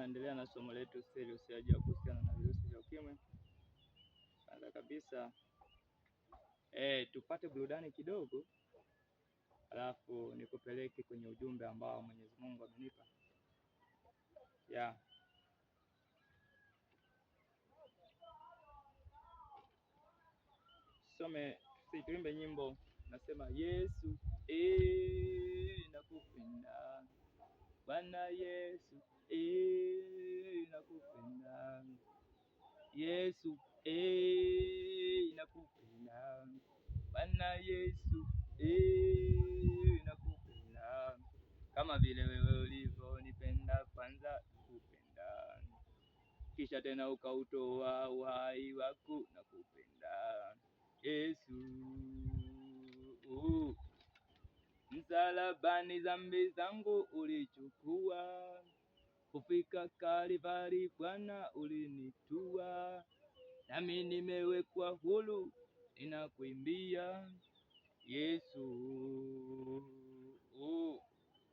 tunaendelea na somo letu serious ya kuhusiana na virusi vya ukimwi. Kwanza kabisa tupate burudani kidogo, alafu nikupeleke kwenye ujumbe ambao Mwenyezi Mungu amenipa. Tuimbe nyimbo nasema Yesu nakupenda, Bwana Yesu nakupenda, Yesu nakupenda, Bwana Yesu nakupenda, kama vile wewe ulivyonipenda kwanza nakupenda, kisha tena ukautoa uhai wako nakupenda Yesu. Msalabani dhambi zangu ulichukua, kufika Kalvari Bwana ulinitua, nami nimewekwa huru ninakuimbia Yesu.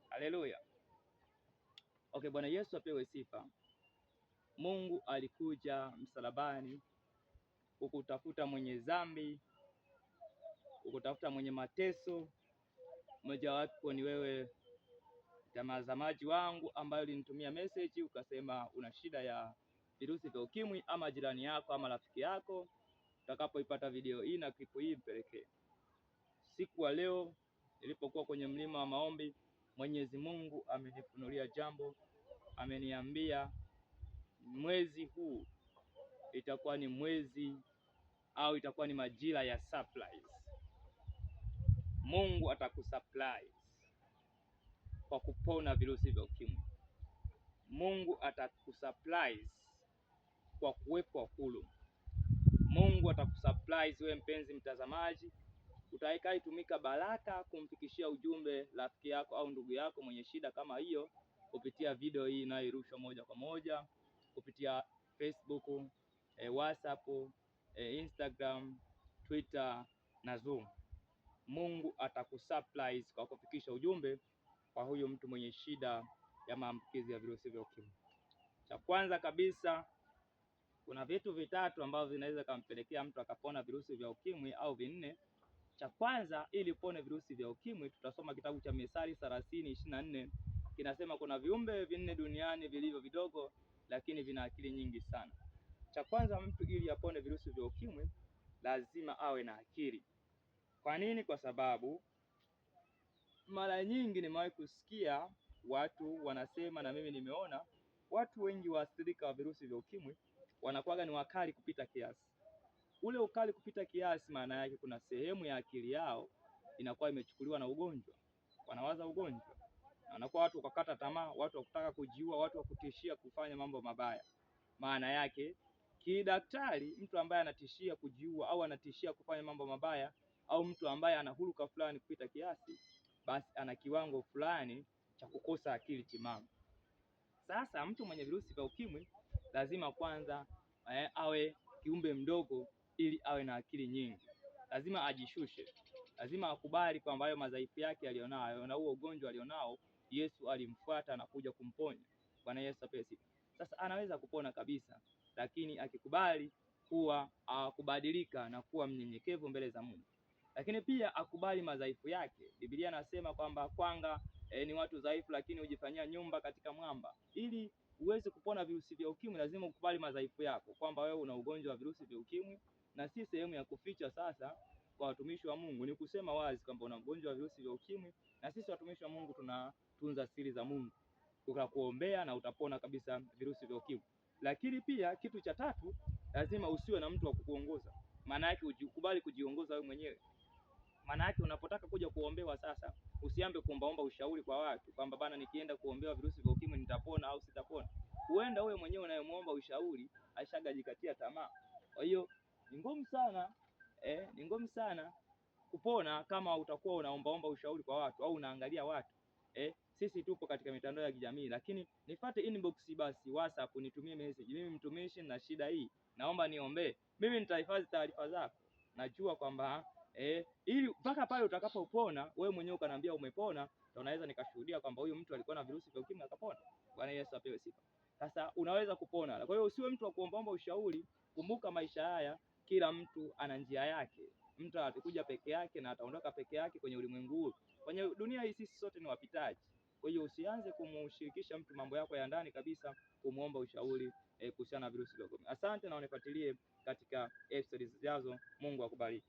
Haleluya. Okay, Bwana Yesu apewe sifa. Mungu alikuja msalabani kukutafuta mwenye dhambi, kukutafuta mwenye mateso. Mmoja wapo ni wewe mtazamaji wangu ambayo ulinitumia message ukasema una shida ya virusi vya ukimwi, ama jirani yako ama rafiki yako. Utakapoipata video hii na clip hii mpelekee. Siku wa leo nilipokuwa kwenye mlima wa maombi, Mwenyezi Mungu amenifunulia jambo, ameniambia mwezi huu itakuwa ni mwezi au itakuwa ni majira ya surprise. Mungu atakusurprise kwa kupona virusi vya ukimwi. Mungu atakusurprise kwa kuwekwa huru. Mungu atakusurprise wewe mpenzi mtazamaji, utakayetumika baraka kumfikishia ujumbe rafiki yako au ndugu yako mwenye shida kama hiyo kupitia video hii inayorushwa moja kwa moja kupitia Facebook, WhatsApp, Instagram, Twitter na Zoom. Mungu atakusurprise kwa kufikisha ujumbe kwa huyo mtu mwenye shida ya maambukizi ya virusi vya ukimwi. Cha kwanza kabisa, kuna vitu vitatu ambavyo vinaweza kumpelekea mtu akapona virusi vya ukimwi au vinne. Cha kwanza, ili upone virusi vya ukimwi, tutasoma kitabu cha Mithali 30:24. Kinasema kuna viumbe vinne duniani vilivyo vidogo lakini vina akili nyingi sana. Cha kwanza, mtu ili apone virusi vya ukimwi lazima awe na akili. Kwa nini? Kwa sababu mara nyingi nimewahi kusikia watu wanasema, na mimi nimeona watu wengi waathirika wa virusi vya ukimwi wanakuwa ni wakali kupita kiasi. Ule ukali kupita kiasi maana yake kuna sehemu ya akili yao inakuwa imechukuliwa na ugonjwa. Wanawaza ugonjwa. Na wanakuwa watu wakakata tamaa, watu wakutaka kujiua, watu wakutishia kufanya mambo mabaya. Maana yake kidaktari, mtu ambaye anatishia kujiua au anatishia kufanya mambo mabaya, au mtu ambaye ana huruka fulani kupita kiasi, basi ana kiwango fulani cha kukosa akili timamu. Sasa mtu mwenye virusi vya ukimwi lazima kwanza awe kiumbe mdogo ili awe na akili nyingi. Lazima ajishushe. Lazima akubali kwamba hayo madhaifu yake alionayo na huo ugonjwa alionao Yesu alimfuata na kuja kumponya. Bwana Yesu apewe sifa. Sasa anaweza kupona kabisa, lakini akikubali kuwa kubadilika na kuwa mnyenyekevu mbele za Mungu. Lakini pia akubali madhaifu yake. Biblia nasema kwamba kwanga ni watu dhaifu lakini hujifanyia nyumba katika mwamba. Ili uweze kupona virusi vya ukimwi lazima ukubali madhaifu yako, kwamba wewe una ugonjwa wa virusi vya ukimwi, na si sehemu ya kuficha. Sasa kwa watumishi wa Mungu ni kusema wazi kwamba una ugonjwa wa virusi vya ukimwi, na sisi watumishi wa Mungu tunatunza siri za Mungu. Tukakuombea na utapona kabisa virusi vya ukimwi. Lakini pia kitu cha tatu, lazima usiwe na mtu wa kukuongoza. Maana yake ukubali kujiongoza wewe mwenyewe. Maana yake unapotaka kuja kuombewa sasa, usiambe kuombaomba ushauri kwa watu kwamba bana nikienda kuombewa virusi vya ukimwi nitapona au sitapona. Huenda wewe mwenyewe unayemuomba ushauri ashagajikatia tamaa. Kwa hiyo ni ngumu sana kupona kama utakuwa unaombaomba ushauri kwa watu au unaangalia watu. Sisi tupo katika mitandao ya kijamii, lakini nipate inbox basi WhatsApp, nitumie message. Mimi mtumishi na shida hii, naomba niombe. Mimi nitahifadhi taarifa zako. Najua kwamba ili mpaka pale utakapopona wewe mwenyewe ukaniambia umepona, ndio naweza nikashuhudia kwamba huyu mtu alikuwa na virusi vya ukimwi akapona. Bwana Yesu apewe sifa. Sasa unaweza kupona. Kwa hiyo usiwe mtu wa kuombaomba ushauri. Kumbuka maisha haya, kila mtu ana njia yake. Mtu atakuja peke yake na ataondoka peke yake kwenye ulimwengu huu. Kwenye dunia hii sisi sote ni wapitaji. Kwa hiyo usianze kumshirikisha mtu mambo yako ya ndani kabisa, kumuomba ushauri kuhusiana na virusi vya ukimwi. Asante na unifuatilie katika episodes zijazo. Mungu akubariki.